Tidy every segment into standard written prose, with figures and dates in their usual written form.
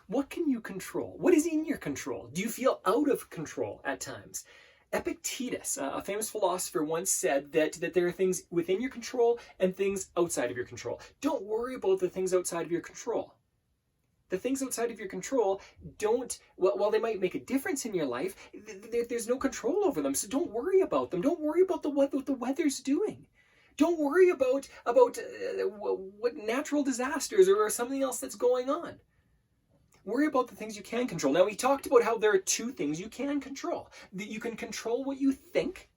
What can you control? What is in your control? Do you feel out of control at times? Epictetus, a famous philosopher, once said that there are things within your control and things outside of your control. Don't worry about the things outside of your control. The things outside of your control don't, while they might make a difference in your life, there's no control over them. So don't worry about them. Don't worry about what the weather's doing. Don't worry about what natural disasters or something else that's going on. Worry about the things you can control. Now, we talked about how there are two things you can control. That you can control what you think,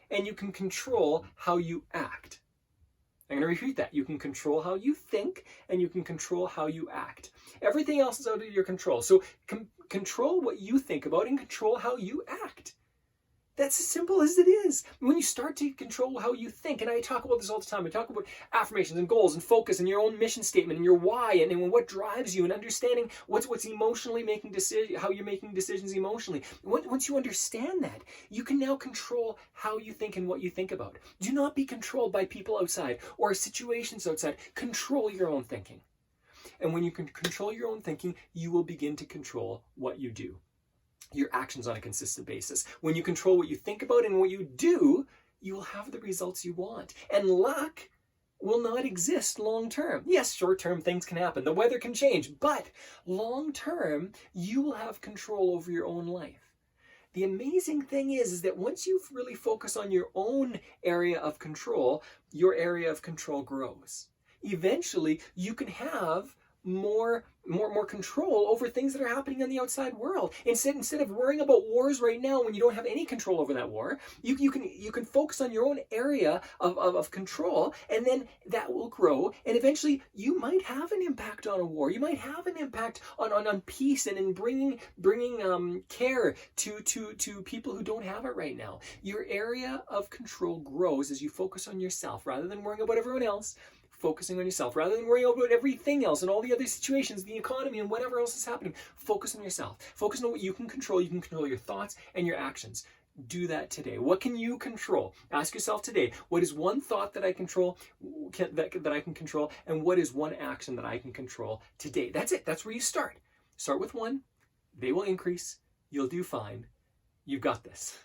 and you can control how you act. I'm going to repeat that. You can control how you think, and you can control how you act. Everything else is out of your control. So control what you think about and control how you act. That's as simple as it is. When you start to control how you think, and I talk about this all the time, I talk about affirmations and goals and focus and your own mission statement and your why and what drives you and understanding what's emotionally making decisions, how you're making decisions emotionally. Once you understand that, you can now control how you think and what you think about. Do not be controlled by people outside or situations outside. Control your own thinking. And when you can control your own thinking, you will begin to control what you do. Your actions on a consistent basis. When you control what you think about and what you do, you will have the results you want. And luck will not exist long term. Yes, short term things can happen. The weather can change, but long term, you will have control over your own life. The amazing thing is that once you really focus on your own area of control, your area of control grows. Eventually, you can have more control over things that are happening in the outside world. Instead of worrying about wars right now when you don't have any control over that war, you can focus on your own area of control, and then that will grow, and eventually you might have an impact on a war. You might have an impact on peace and in bringing care to people who don't have it right now. Your area of control grows as you focus on yourself rather than worrying about everyone else. Focusing on yourself rather than worrying about everything else and all the other situations, the economy and whatever else is happening. Focus on yourself. Focus on what you can control. You can control your thoughts and your actions. Do that today. What can you control? Ask yourself today, what is one thought that I control, that I can control, and what is one action that I can control today? That's it. That's where you start. Start with one. They will increase. You'll do fine. You've got this.